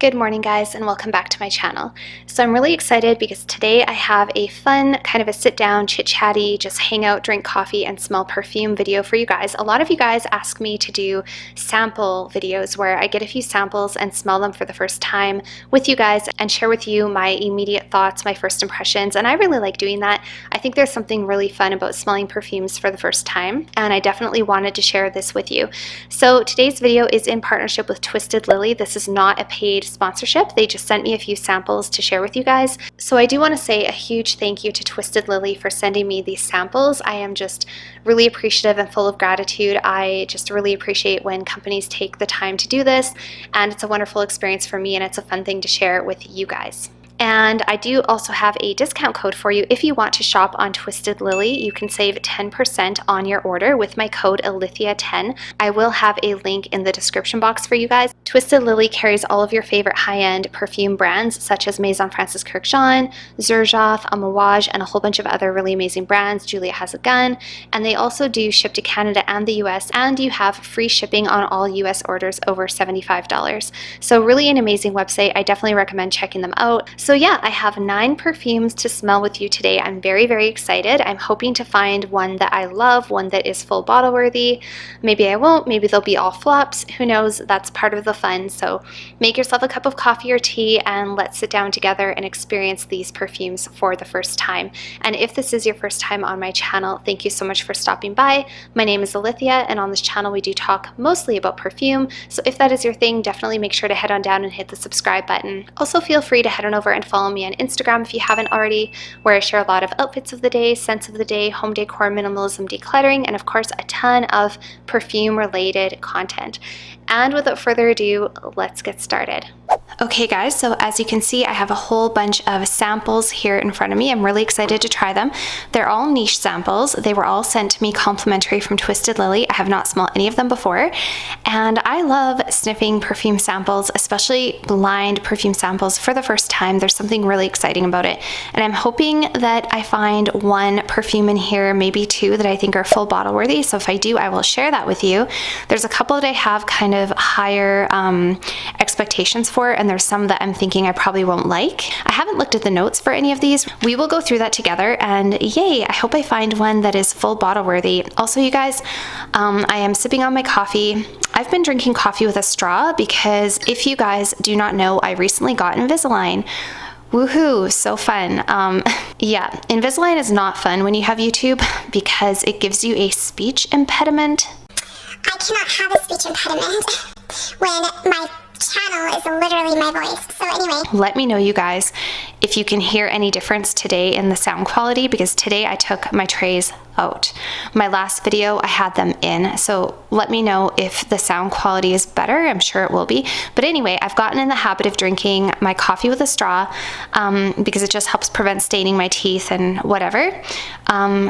Good morning guys, and welcome back to my channel. So I'm really excited because today I have a fun kind of a sit down chit-chatty, just hang out, drink coffee and smell perfume video for you guys. A lot of you guys ask me to do sample videos where I get a few samples and smell them for the first time with you guys and share with you my immediate thoughts, my first impressions, and I really like doing that. I think there's something really fun about smelling perfumes for the first time, and I definitely wanted to share this with you. So today's video is in partnership with Twisted Lily. This is not a paid sponsorship. They just sent me a few samples to share with you guys. So I do want to say a huge thank you to Twisted Lily for sending me these samples. I am just really appreciative and full of gratitude. I just really appreciate when companies take the time to do this, and it's a wonderful experience for me and it's a fun thing to share with you guys. And I do also have a discount code for you. If you want to shop on Twisted Lily, you can save 10% on your order with my code Alithia10. I will have a link in the description box for you guys. Twisted Lily carries all of your favorite high-end perfume brands such as Maison Francis Kurkdjian, Xerjoff, Amouage, and a whole bunch of other really amazing brands. Julia Has a Gun. And they also do ship to Canada and the US, and you have free shipping on all US orders over $75. So really an amazing website. I definitely recommend checking them out. So yeah, I have 9 perfumes to smell with you today. I'm very, very excited. I'm hoping to find one that I love, one that is full bottle worthy. Maybe I won't, maybe they'll be all flops. Who knows? That's part of the fun. So make yourself a cup of coffee or tea and let's sit down together and experience these perfumes for the first time. And if this is your first time on my channel, thank you so much for stopping by. My name is Alithia, and on this channel we do talk mostly about perfume. So if that is your thing, definitely make sure to head on down and hit the subscribe button. Also feel free to head on over and follow me on Instagram if you haven't already, where I share a lot of outfits of the day, scents of the day, home decor, minimalism, decluttering, and of course a ton of perfume related content. And without further ado, let's get started. Okay guys, so as you can see, I have a whole bunch of samples here in front of me. I'm really excited to try them. They're all niche samples. They were all sent to me complimentary from Twisted Lily. I have not smelled any of them before, and I love sniffing perfume samples, especially blind perfume samples for the first time. There's something really exciting about it, and I'm hoping that I find one perfume in here, maybe 2 that I think are full bottle worthy. So if I do, I will share that with you. There's a couple that I have kind of higher expectations for, and there's some that I'm thinking I probably won't like. I haven't looked at the notes for any of these. We will go through that together, and yay, I hope I find one that is full bottle worthy. Also, you guys, I am sipping on my coffee. I've been drinking coffee with a straw because if you guys do not know, I recently got Invisalign. Woohoo, so fun. Yeah, Invisalign is not fun when you have YouTube because it gives you a speech impediment. I cannot have a speech impediment when my channel is literally my voice. So anyway. Let me know, you guys, if you can hear any difference today in the sound quality, because today I took my trays out. My last video I had them in, so let me know if the sound quality is better. I'm sure it will be. But anyway, I've gotten in the habit of drinking my coffee with a straw because it just helps prevent staining my teeth and whatever.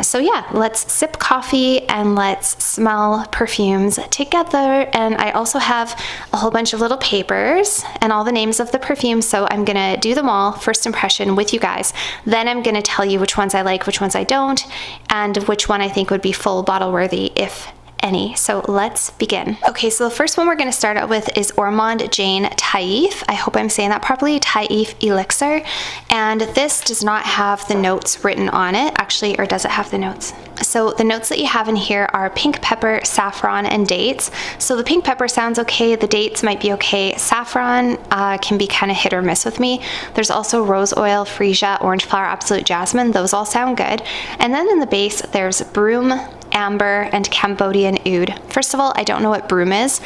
So yeah, let's sip coffee and let's smell perfumes together. And I also have a whole bunch of little papers and all the names of the perfumes, so I'm gonna do them all, first impression with you guys. Then I'm gonna tell you which ones I like, which ones I don't, and which one I think would be full bottle worthy, if any. So let's begin. Okay, so the first one we're going to start out with is Ormande Jayne Taif. I hope I'm saying that properly. Taif Elixir. And this does not have the notes written on it, actually, or does it have the notes? So the notes that you have in here are pink pepper, saffron, and dates. So the pink pepper sounds okay, the dates might be okay. Saffron can be kind of hit or miss with me. There's also rose oil, freesia, orange flower, absolute jasmine. Those all sound good. And then in the base, there's broom, amber, and Cambodian oud. First of all, I don't know what broom is.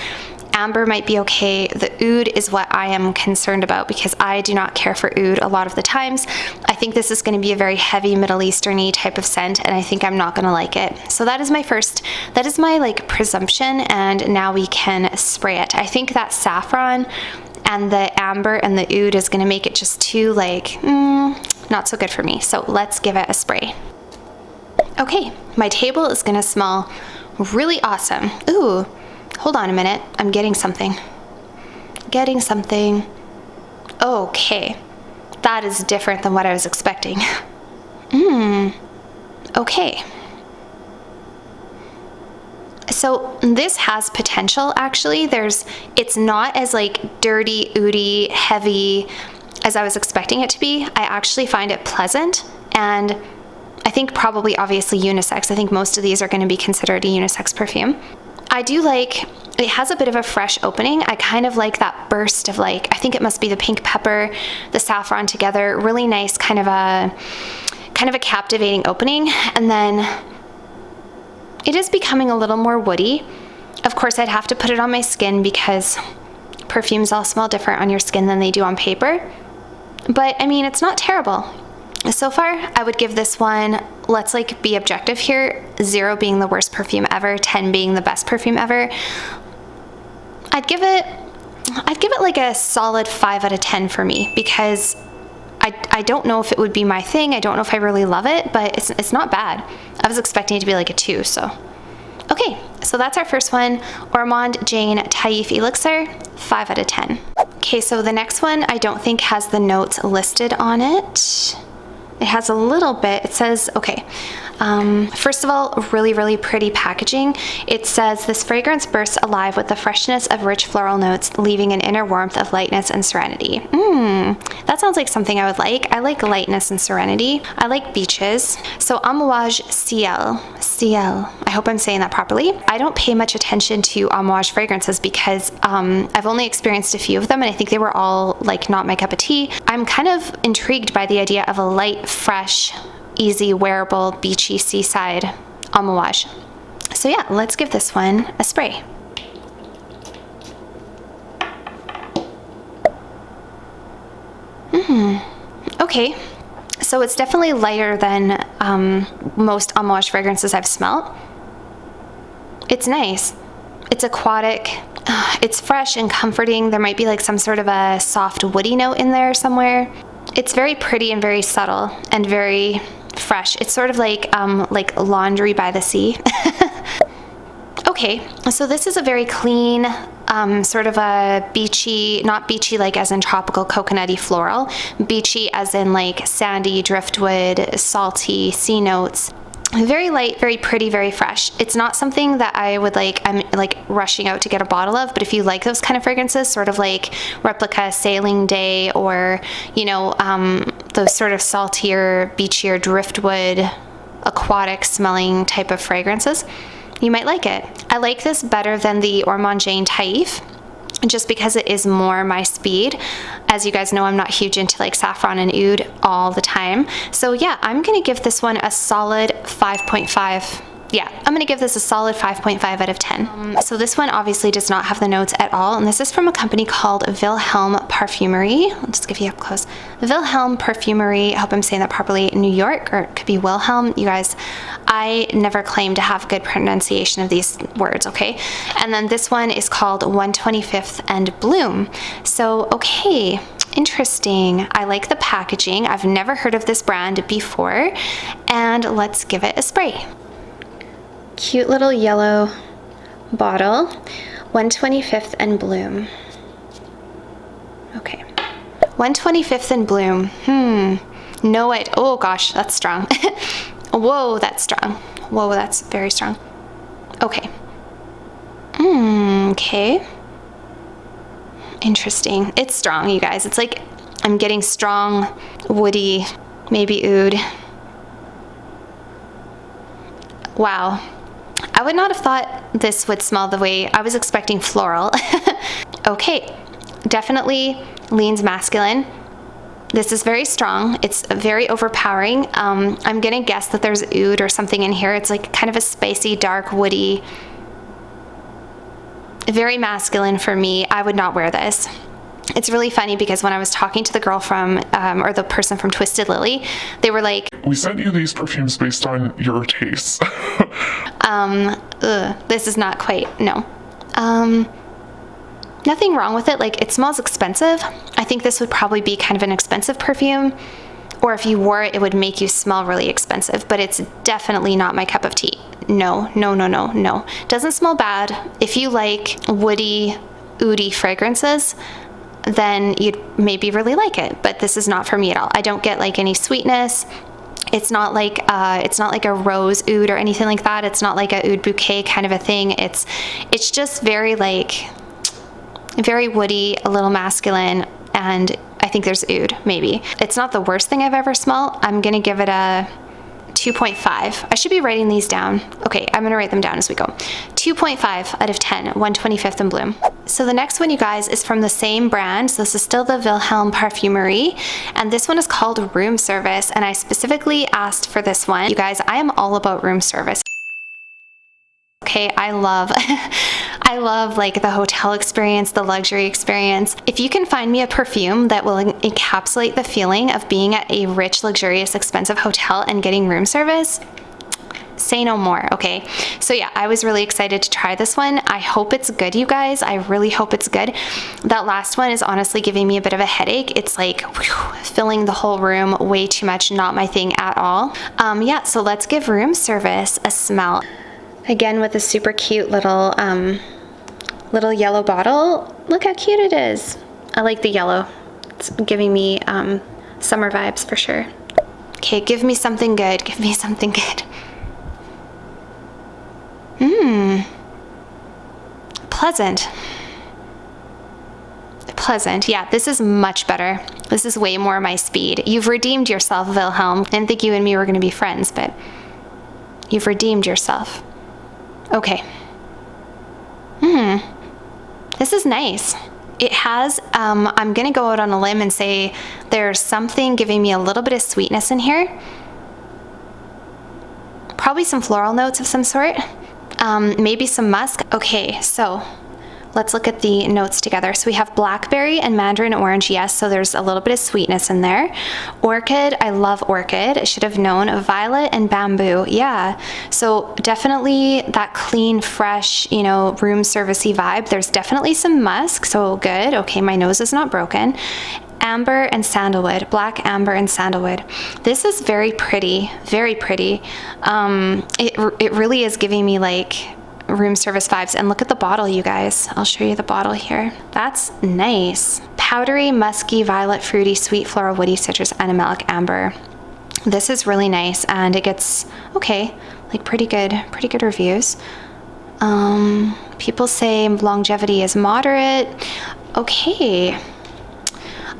Amber might be okay. The oud is what I am concerned about because I do not care for oud a lot of the times. I think this is going to be a very heavy Middle Eastern-y type of scent, and I think I'm not going to like it. So that is my like presumption, and now we can spray it. I think that saffron and the amber and the oud is going to make it just too like, not so good for me. So let's give it a spray. Okay, my table is gonna smell really awesome. Ooh, hold on a minute. I'm getting something. Okay, that is different than what I was expecting. Okay. So this has potential actually. It's not as like dirty, oudy, heavy as I was expecting it to be. I actually find it pleasant, and I think probably obviously unisex. I think most of these are going to be considered a unisex perfume. I do like, it has a bit of a fresh opening. I kind of like that burst of like, I think it must be the pink pepper, the saffron together, really nice kind of a captivating opening. And then it is becoming a little more woody. Of course, I'd have to put it on my skin because perfumes all smell different on your skin than they do on paper. But I mean, it's not terrible. So far, I would give this one, let's like be objective here, 0 being the worst perfume ever, 10 being the best perfume ever. I'd give it like a solid 5 out of 10 for me, because I don't know if it would be my thing. I don't know if I really love it, but it's not bad. I was expecting it to be like a 2, so. Okay, so that's our first one, Ormande, Jayne, Taif, Elixir, 5 out of 10. Okay, so the next one I don't think has the notes listed on it. It has a little bit. It says, okay, first of all, really, really pretty packaging. It says, this fragrance bursts alive with the freshness of rich floral notes, leaving an inner warmth of lightness and serenity. That sounds like something I would like. I like lightness and serenity. I like beaches. So Amouage Ciel. I hope I'm saying that properly. I don't pay much attention to Amouage fragrances because I've only experienced a few of them, and I think they were all like not my cup of tea. I'm kind of intrigued by the idea of a light, fresh, easy, wearable, beachy seaside Amouage. So yeah, let's give this one a spray. Okay, so it's definitely lighter than most Amouage fragrances I've smelled. It's nice. It's aquatic. It's fresh and comforting. There might be like some sort of a soft woody note in there somewhere. It's very pretty and very subtle and very fresh. It's sort of like laundry by the sea. Okay, so this is a very clean, sort of a beachy, not beachy like as in tropical coconutty floral, beachy as in like sandy, driftwood, salty, sea notes. Very light, very pretty, very fresh. It's not something that I would I'm like rushing out to get a bottle of, but if you like those kind of fragrances, sort of like Replica, Sailing Day, or, you know, those sort of saltier, beachier, driftwood, aquatic smelling type of fragrances, you might like it. I like this better than the Ormond Jayne Taif, just because it is more my speed. As you guys know, I'm not huge into like saffron and oud all the time. So yeah, I'm gonna give this one a solid 5.5. Yeah, I'm gonna give this a solid 5.5 out of 10. So this one obviously does not have the notes at all, and this is from a company called Vilhem Parfumerie. I'll just give you up close. Vilhem Parfumerie, I hope I'm saying that properly, New York, or it could be Wilhelm. You guys, I never claim to have good pronunciation of these words, okay? And then this one is called 125th and Bloom. So, okay, interesting. I like the packaging. I've never heard of this brand before, and let's give it a spray. Cute little yellow bottle, 125th and Bloom. Okay, 125th and Bloom. No, it. Oh gosh, that's strong. Whoa, that's strong. Whoa, that's very strong. Okay. Okay. Interesting. It's strong, you guys. It's like I'm getting strong, woody, maybe oud. Wow. I would not have thought this would smell the way I was expecting. Floral. Okay, definitely leans masculine. This is very strong. It's very overpowering. I'm gonna guess that there's oud or something in here. It's like kind of a spicy, dark, woody, very masculine for me. I would not wear this. It's really funny because when I was talking to the girl from, or the person from Twisted Lily, they were like, we sent you these perfumes based on your tastes. this is not quite, no. Nothing wrong with it. Like, it smells expensive. I think this would probably be kind of an expensive perfume, or if you wore it, it would make you smell really expensive, but it's definitely not my cup of tea. No, no, no, no, no. Doesn't smell bad. If you like woody, oudy fragrances, then you'd maybe really like it, but this is not for me at all. I don't get like any sweetness. It's not like a rose oud or anything like that. It's not like a oud bouquet kind of a thing. It's just very like very woody, a little masculine, and I think there's oud maybe. It's not the worst thing I've ever smelled. I'm gonna give it a 2.5. I should be writing these down. Okay, I'm gonna write them down as we go. 2.5 out of 10, 125th in bloom. So the next one, you guys, is from the same brand. So this is still the Vilhelm Parfumerie, and this one is called Room Service, and I specifically asked for this one. You guys, I am all about room service. Okay, I love I love like the hotel experience, the luxury experience. If you can find me a perfume that will encapsulate the feeling of being at a rich, luxurious, expensive hotel and getting room service, say no more, okay? So yeah, I was really excited to try this one. I hope it's good, you guys. I really hope it's good. That last one is honestly giving me a bit of a headache. It's like whew, filling the whole room way too much, not my thing at all. Yeah, so let's give Room Service a smell. Again, with a super cute little yellow bottle. Look how cute it is. I like the yellow. It's giving me summer vibes for sure. Okay, give me something good. Give me something good. Pleasant. Pleasant. Yeah, this is much better. This is way more my speed. You've redeemed yourself, Vilhelm. I didn't think you and me were going to be friends, but you've redeemed yourself. Okay. This is nice. It has, I'm gonna go out on a limb and say there's something giving me a little bit of sweetness in here. Probably some floral notes of some sort. Maybe some musk. Okay, so let's look at the notes together. So we have blackberry and mandarin orange, yes, so there's a little bit of sweetness in there. Orchid, I love orchid. I should have known. Violet and bamboo, yeah. So definitely that clean, fresh, you know, room servicey vibe. There's definitely some musk, so good. Okay, my nose is not broken. Amber and sandalwood, black amber and sandalwood. This is very pretty, very pretty. It really is giving me like room service vibes. And look at the bottle, you guys. I'll show you the bottle here. That's nice. Powdery, musky, violet, fruity, sweet, floral, woody, citrus, animalic, amber. This is really nice, and it gets, okay, like pretty good reviews. People say longevity is moderate. Okay.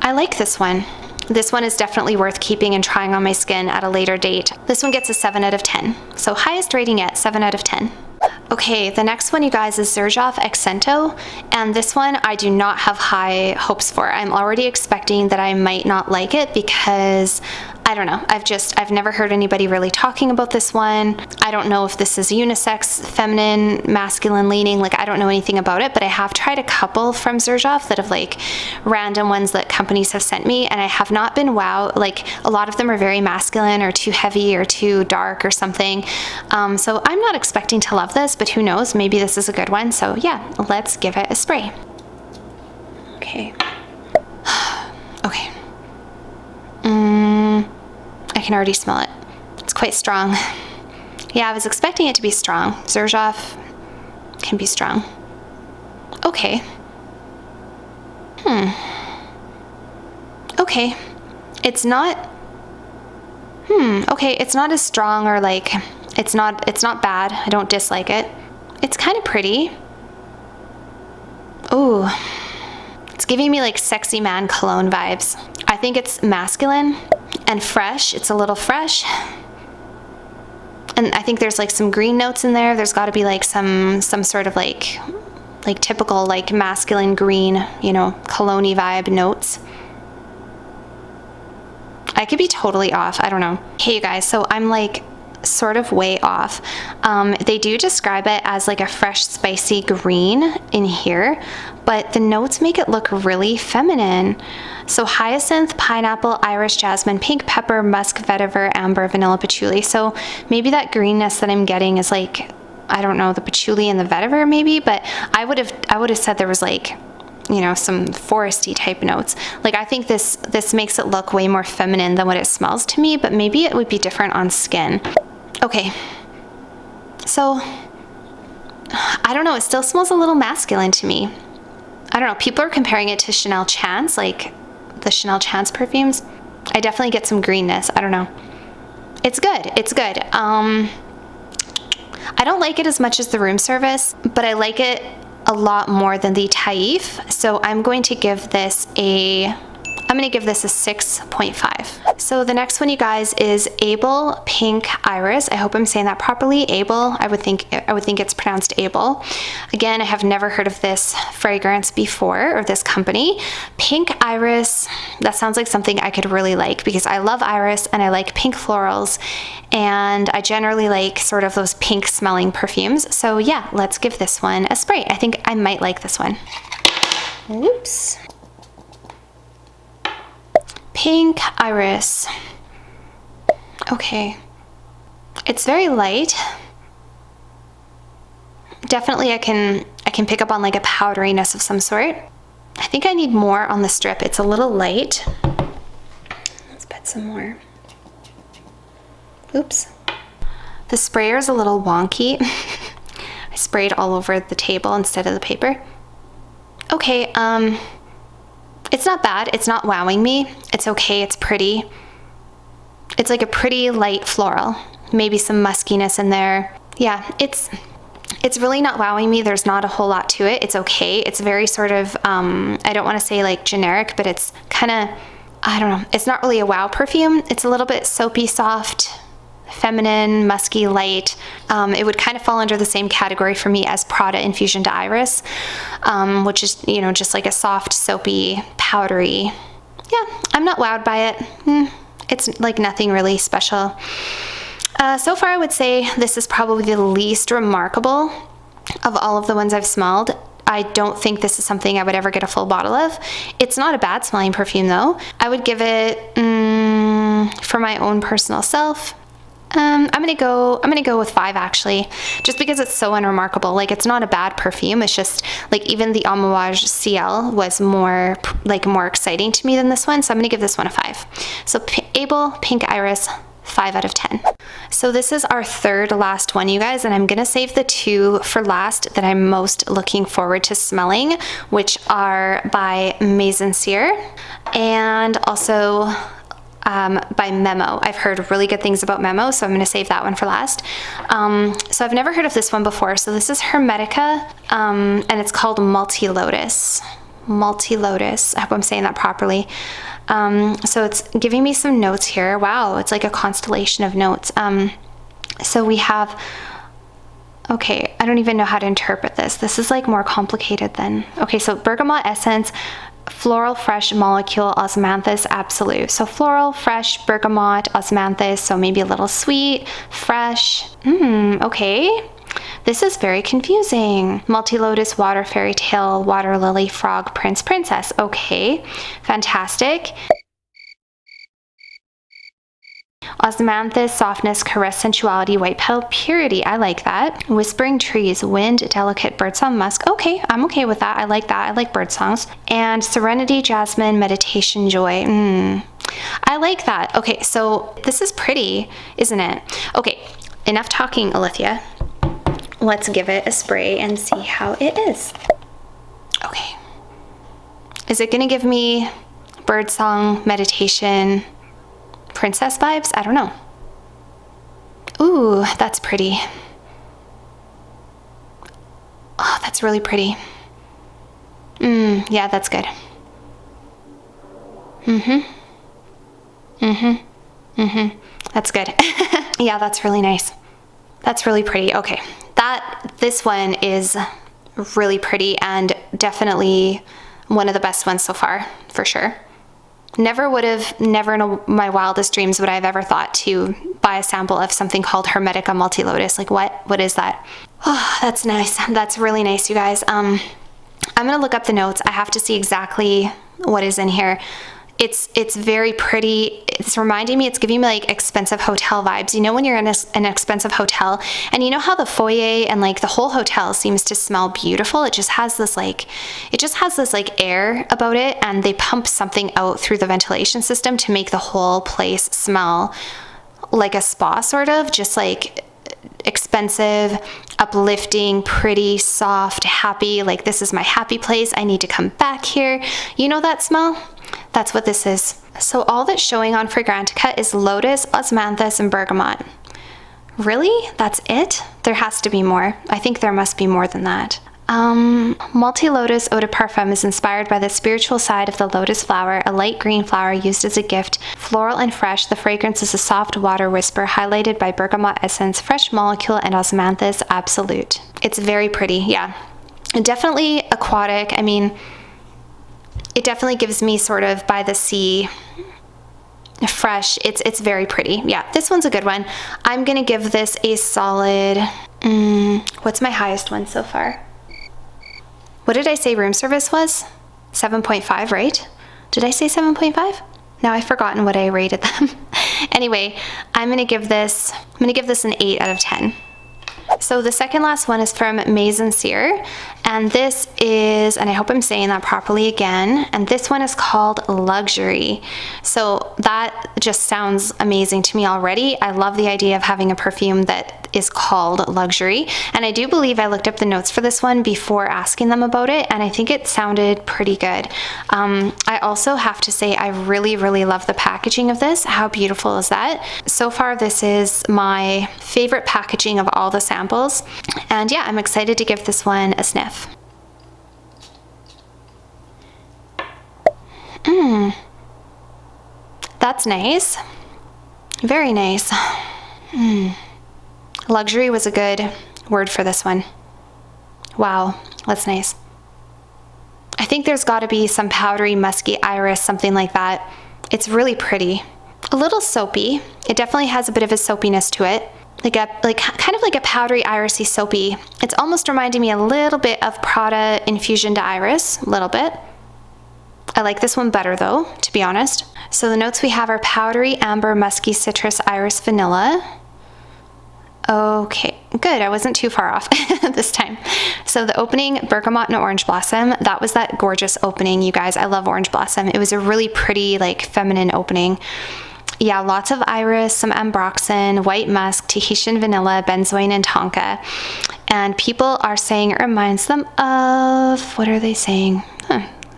I like this one. This one is definitely worth keeping and trying on my skin at a later date. This one gets a 7 out of 10. So highest rating yet, 7 out of 10. Okay, the next one, you guys, is Zerjoff Accento, and this one I do not have high hopes for. I'm already expecting that I might not like it because I don't know. I've never heard anybody really talking about this one. I don't know if this is unisex, feminine, masculine leaning. Like, I don't know anything about it, but I have tried a couple from Xerjoff that have like random ones that companies have sent me, and I have not been wowed. Like, a lot of them are very masculine or too heavy or too dark or something. So I'm not expecting to love this, but who knows? Maybe this is a good one. So yeah, let's give it a spray. Okay. Okay. I can already smell it. It's quite strong. Yeah, I was expecting it to be strong. Xerjoff can be strong. Okay. Okay. It's not... Okay, it's not as strong, or like... It's not bad. I don't dislike it. It's kind of pretty. Ooh. It's giving me like sexy man cologne vibes. I think it's masculine and fresh. It's a little fresh. And I think there's like some green notes in there. There's got to be like some sort of like typical like masculine green, you know, cologne-y vibe notes. I could be totally off. I don't know. Hey, you guys, so I'm like sort of way off. They do describe it as like a fresh, spicy green in here, but the notes make it look really feminine. So hyacinth, pineapple, Irish jasmine, pink pepper, musk, vetiver, amber, vanilla, patchouli. So maybe that greenness that I'm getting is like, I don't know, the patchouli and the vetiver maybe, but I would have said there was like, you know, some foresty type notes. Like, I think this makes it look way more feminine than what it smells to me, but maybe it would be different on skin. Okay, so I don't know, it still smells a little masculine to me. I don't know, people are comparing it to Chanel Chance, like the Chanel Chance perfumes. I definitely get some greenness, I don't know. It's good. It's good. I don't like it as much as the room service, but I like it a lot more than the Taif. So I'm going to give this a 6.5. So the next one, you guys, is Abel Pink Iris. I hope I'm saying that properly. Abel. I would think it's pronounced Abel. Again, I have never heard of this fragrance before, or this company. Pink Iris. That sounds like something I could really like, because I love iris and I like pink florals, and I generally like sort of those pink smelling perfumes. So yeah, let's give this one a spray. I think I might like this one. Oops. Pink Iris. Okay. It's very light. Definitely I can pick up on like a powderiness of some sort. I think I need more on the strip. It's a little light. Let's put some more. Oops. The sprayer is a little wonky. I sprayed all over the table instead of the paper. Okay, it's not bad. It's not wowing me. It's okay. It's pretty. It's like a pretty light floral. Maybe some muskiness in there. Yeah, it's really not wowing me. There's not a whole lot to it. It's okay. It's very sort of, I don't want to say like generic, but it's kind of, I don't know. It's not really a wow perfume. It's a little bit soapy, soft, feminine, musky, light. It would kind of fall under the same category for me as Prada Infusion to Iris, which is, you know, just like a soft, soapy, powdery. Yeah, I'm not wowed by it. It's like nothing really special. So far, I would say this is probably the least remarkable of all of the ones I've smelled. I don't think this is something I would ever get a full bottle of. It's not a bad smelling perfume though. I would give it, for my own personal self, I'm gonna go with 5 actually, just because it's so unremarkable. Like, it's not a bad perfume. It's just like even the Amouage Ciel was more exciting to me than this one. So I'm gonna give this one a 5. So Abel Pink Iris, 5 out of 10. So this is our third last one, you guys, and I'm gonna save the 2 for last that I'm most looking forward to smelling, which are by Mizensir and also by Memo. I've heard really good things about Memo, so I'm going to save that one for last. So I've never heard of this one before. So this is Hermetica, and it's called Multi-Lotus. Multi-Lotus. I hope I'm saying that properly. So it's giving me some notes here. Wow, it's like a constellation of notes. So we have, okay, I don't even know how to interpret this. This is like more complicated than, okay, so bergamot essence, floral, fresh, molecule, osmanthus, absolute. So floral, fresh, bergamot, osmanthus, so maybe a little sweet, fresh. Okay. This is very confusing. Multi-Lotus, water, fairy tale, water lily, frog, prince, princess. Okay, fantastic. Osmanthus, softness, caress, sensuality, white petal, purity. I like that. Whispering trees, wind, delicate, birdsong, musk. Okay, I'm okay with that. I like that. I like bird songs. And serenity, jasmine, meditation, joy. I like that. Okay, so this is pretty, isn't it? Okay, enough talking, Alithia. Let's give it a spray and see how it is. Okay. Is it gonna give me birdsong, meditation, princess vibes? I don't know. Ooh, that's pretty. Oh, that's really pretty. Yeah, that's good. That's good. Yeah, that's really nice. That's really pretty. Okay. This one is really pretty and definitely one of the best ones so far, for sure. Never in my wildest dreams would I have ever thought to buy a sample of something called Hermetica Multi-Lotus. Like, what is that? Oh, that's nice. That's really nice, you guys. I'm gonna look up the notes. I have to see exactly what is in here. It's very pretty. It's reminding me, it's giving me like expensive hotel vibes. You know when you're in an expensive hotel and you know how the foyer and like the whole hotel seems to smell beautiful? It just has this like air about it, and they pump something out through the ventilation system to make the whole place smell like a spa, sort of, just like expensive, uplifting, pretty, soft, happy, like this is my happy place, I need to come back here. You know that smell? That's what this is. So all that's showing on Fragrantica is lotus, osmanthus, and bergamot. Really? That's it? There has to be more. I think there must be more than that. Multi-Lotus Eau de Parfum is inspired by the spiritual side of the lotus flower, a light green flower used as a gift. Floral and fresh, the fragrance is a soft water whisper highlighted by bergamot essence, fresh molecule, and osmanthus absolute. It's very pretty, yeah. Definitely aquatic. I mean, it definitely gives me sort of by the sea fresh. It's very pretty. Yeah, this one's a good one. I'm gonna give this a solid, what's my highest one so far? What did I say room service was? 7.5, right? Did I say 7.5? Now I've forgotten what I rated them. Anyway, I'm gonna give this an 8 out of 10. So the second last one is from Mizensir, and this is, and I hope I'm saying that properly again, and this one is called Luxury. So that just sounds amazing to me already. I love the idea of having a perfume that is called Luxury, and I do believe I looked up the notes for this one before asking them about it, and I think it sounded pretty good. I also have to say I really, really love the packaging of this. How beautiful is that? So far, this is my favorite packaging of all the samples, and yeah, I'm excited to give this one a sniff. That's nice. Very nice. Luxury was a good word for this one. Wow, that's nice. I think there's got to be some powdery, musky iris, something like that. It's really pretty. A little soapy. It definitely has a bit of a soapiness to it. Kind of like a powdery, irisy soapy. It's almost reminding me a little bit of Prada Infusion d'Iris, a little bit. I like this one better though, to be honest. So the notes we have are powdery, amber, musky, citrus, iris, vanilla. Okay, good. I wasn't too far off this time. So the opening, bergamot and orange blossom, that was that gorgeous opening, you guys. I love orange blossom. It was a really pretty, like, feminine opening. Yeah, lots of iris, some ambroxan, white musk, Tahitian vanilla, benzoin, and tonka. And people are saying it reminds them of, what are they saying?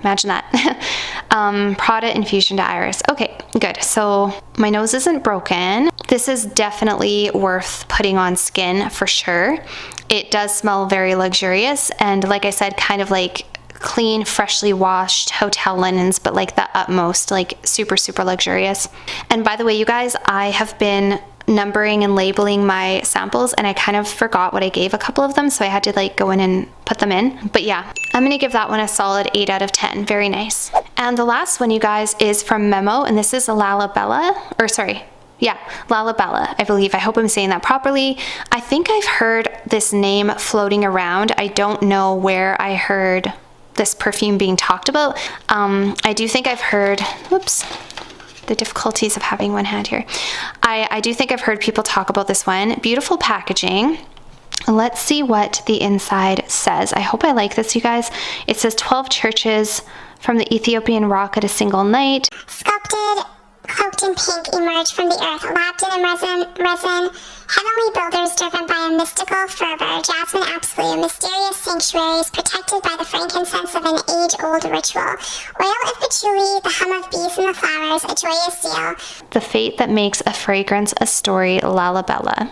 Imagine that. Prada Infusion d'Iris. Okay, good. So my nose isn't broken. This is definitely worth putting on skin for sure. It does smell very luxurious, and like I said, kind of like clean, freshly washed hotel linens, but like the utmost, like super, super luxurious. And by the way, you guys, I have been numbering and labeling my samples, and I kind of forgot what I gave a couple of them, so I had to like go in and put them in. But yeah, I'm gonna give that one a solid 8 out of 10. Very nice. And the last one, you guys, is from Memo, and this is a Lalabella, or sorry, yeah, Lalabella, I believe. I hope I'm saying that properly. I think I've heard this name floating around. I don't know where I heard this perfume being talked about. I do think I've heard, whoops, the difficulties of having one hand here. I do think I've heard people talk about this one. Beautiful packaging. Let's see what the inside says. I hope I like this, you guys. It says 12 churches from the Ethiopian rock at a single night. Sculpted, cloaked in pink, emerge from the earth, lapped in resin, heavenly builders driven by a mystical fervor, jasmine absolute, mysterious sanctuaries protected by the frankincense of an age-old ritual, oil of patchouli, the hum of bees in the flowers, a joyous zeal. The fate that makes a fragrance a story, Lalabella.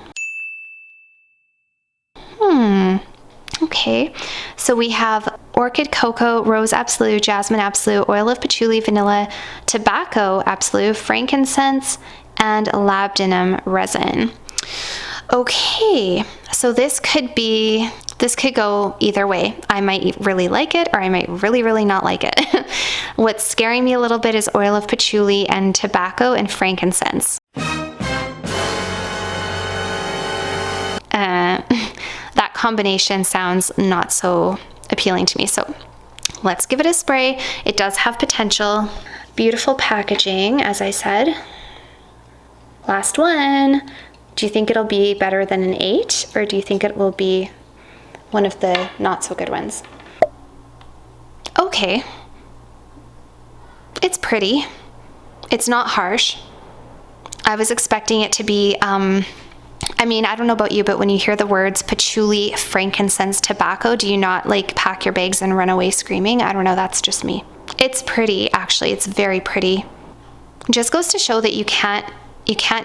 Okay, so we have orchid, cocoa, rose absolute, jasmine absolute, oil of patchouli, vanilla, tobacco absolute, frankincense, and labdanum resin. Okay, so this could go either way. I might really like it, or I might really, really not like it. What's scaring me a little bit is oil of patchouli and tobacco and frankincense. That combination sounds not so appealing to me, so let's give it a spray. It does have potential. Beautiful packaging, as I said. Last one. Do you think it'll be better than an 8, or do you think it will be one of the not so good ones? Okay. It's pretty. It's not harsh. I was expecting it to be I mean, I don't know about you, but when you hear the words patchouli, frankincense, tobacco, do you not like pack your bags and run away screaming? I don't know, that's just me. It's pretty, actually. It's very pretty. It just goes to show that you can't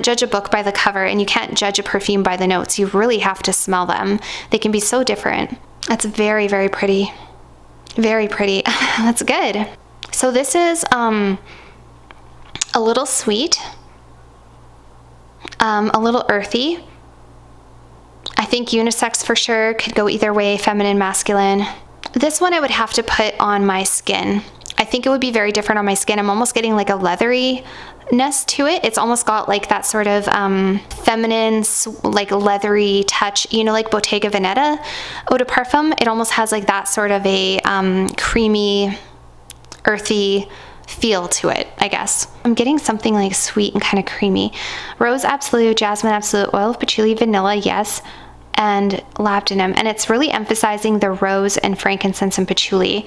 judge a book by the cover, and you can't judge a perfume by the notes. You really have to smell them. They can be so different. That's very, very pretty. Very pretty. That's good. So this is a little sweet, a little earthy. I think unisex for sure, could go either way, feminine, masculine. This one I would have to put on my skin. I think it would be very different on my skin. I'm almost getting like a leatheriness to it. It's almost got like that sort of feminine, like leathery touch, you know, like Bottega Veneta eau de parfum. It almost has like that sort of a creamy, earthy feel to it, I guess. I'm getting something like sweet and kind of creamy. Rose Absolute, Jasmine Absolute, Oil of Patchouli, Vanilla, yes, and Labdanum. And it's really emphasizing the rose and frankincense and patchouli.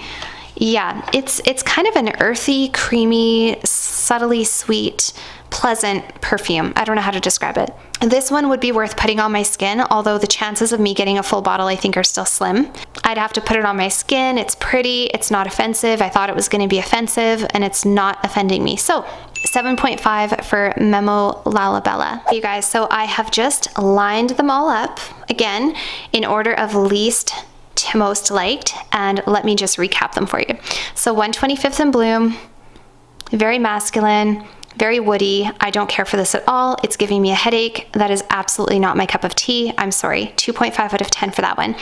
Yeah, it's kind of an earthy, creamy, subtly sweet, pleasant perfume. I don't know how to describe it. This one would be worth putting on my skin, although the chances of me getting a full bottle I think are still slim. I'd have to put it on my skin. It's pretty, it's not offensive. I thought it was going to be offensive, and it's not offending me. So 7.5 for Memo Lalibela. You guys, so I have just lined them all up again in order of least to most liked, and let me just recap them for you. So 125th in Bloom, very masculine, very woody. I don't care for this at all. It's giving me a headache. That is absolutely not my cup of tea. I'm sorry. 2.5 out of 10 for that one.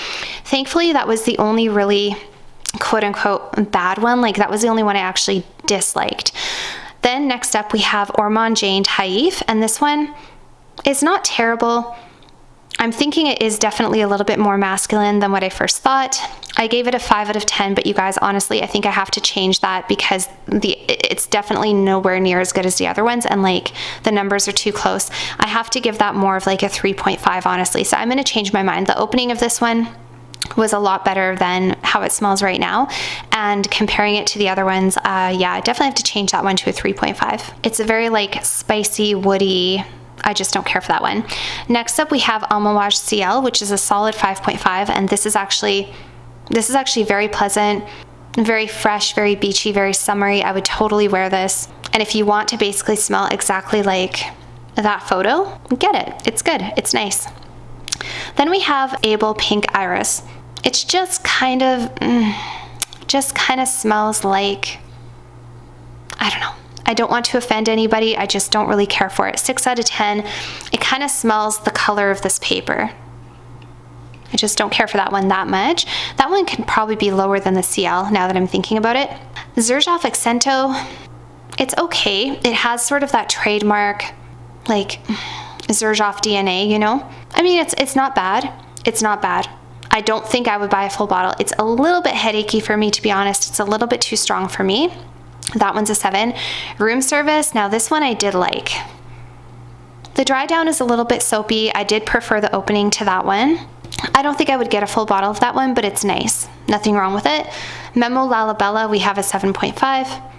Thankfully, that was the only really quote unquote bad one. Like that was the only one I actually disliked. Then next up we have Ormond Jayne Taif, and this one is not terrible. I'm thinking it is definitely a little bit more masculine than what I first thought. I gave it a 5 out of 10, but you guys, honestly, I think I have to change that because it's definitely nowhere near as good as the other ones, and like the numbers are too close. I have to give that more of like a 3.5, honestly. So I'm going to change my mind. The opening of this one was a lot better than how it smells right now, and comparing it to the other ones, yeah, I definitely have to change that one to a 3.5. It's a very like spicy, woody, I just don't care for that one. Next up we have Amouage Ciel, which is a solid 5.5, and this is actually very pleasant, very fresh, very beachy, very summery. I would totally wear this. And if you want to basically smell exactly like that photo, get it. It's good. It's nice. Then we have Abel Pink Iris. It's just kind of smells like, I don't know. I don't want to offend anybody. I just don't really care for it. 6 out of 10. It kind of smells the color of this paper. I just don't care for that one that much. That one could probably be lower than the Ciel now that I'm thinking about it. Zerjoff Accento, it's okay. It has sort of that trademark, like Xerjoff DNA, you know? I mean, it's not bad. It's not bad. I don't think I would buy a full bottle. It's a little bit headachy for me, to be honest. It's a little bit too strong for me. That one's a 7. Room service, now this one I did like. The dry down is a little bit soapy. I did prefer the opening to that one. I don't think I would get a full bottle of that one, but it's nice. Nothing wrong with it. Memo Lalibela, we have a 7.5.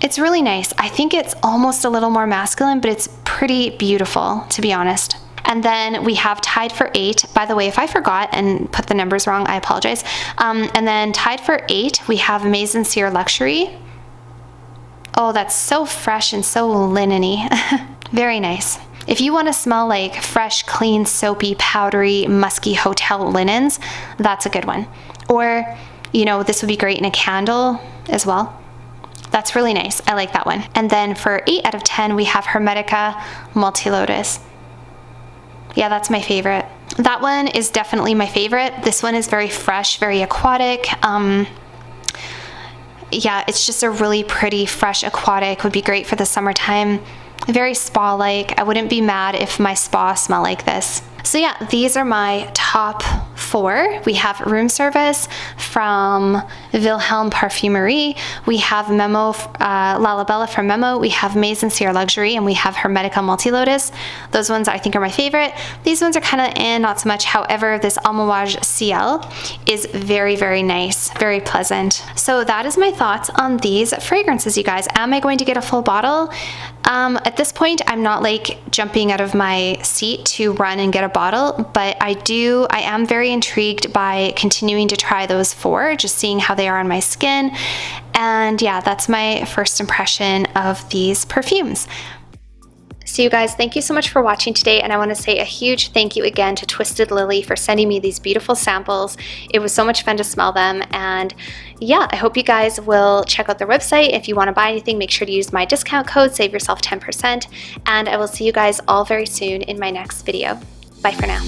It's really nice. I think it's almost a little more masculine, but it's pretty beautiful, to be honest. And then we have tied for 8. By the way, if I forgot and put the numbers wrong, I apologize. And then tied for 8, we have Mizensir Luxury. Oh, that's so fresh and so linen-y. Very nice. If you want to smell like fresh, clean, soapy, powdery, musky hotel linens, that's a good one. Or, you know, this would be great in a candle as well. That's really nice. I like that one. And then for 8 out of 10, we have Hermetica Multi-Lotus. Yeah, that's my favorite. That one is definitely my favorite. This one is very fresh, very aquatic. Yeah, it's just a really pretty, fresh aquatic. Would be great for the summertime. Very spa-like. I wouldn't be mad if my spa smelled like this. So yeah, these are my top 4. We have room service from Vilhelm Parfumerie. We have Memo Lalibela from Memo. We have Mizensir Luxury, and we have Hermetica Multilotus. Those ones I think are my favorite. These ones are kind of not so much. However, this Amouage Ciel is very, very nice, very pleasant. So that is my thoughts on these fragrances, you guys. Am I going to get a full bottle? At this point, I'm not like jumping out of my seat to run and get a bottle, but I am very intrigued by continuing to try those 4, just seeing how they are on my skin. And yeah, that's my first impression of these perfumes. So you guys, thank you so much for watching today, and I want to say a huge thank you again to Twisted Lily for sending me these beautiful samples. It was so much fun to smell them, and yeah, I hope you guys will check out their website. If you want to buy anything, make sure to use my discount code, save yourself 10%, and I will see you guys all very soon in my next video. Bye for now.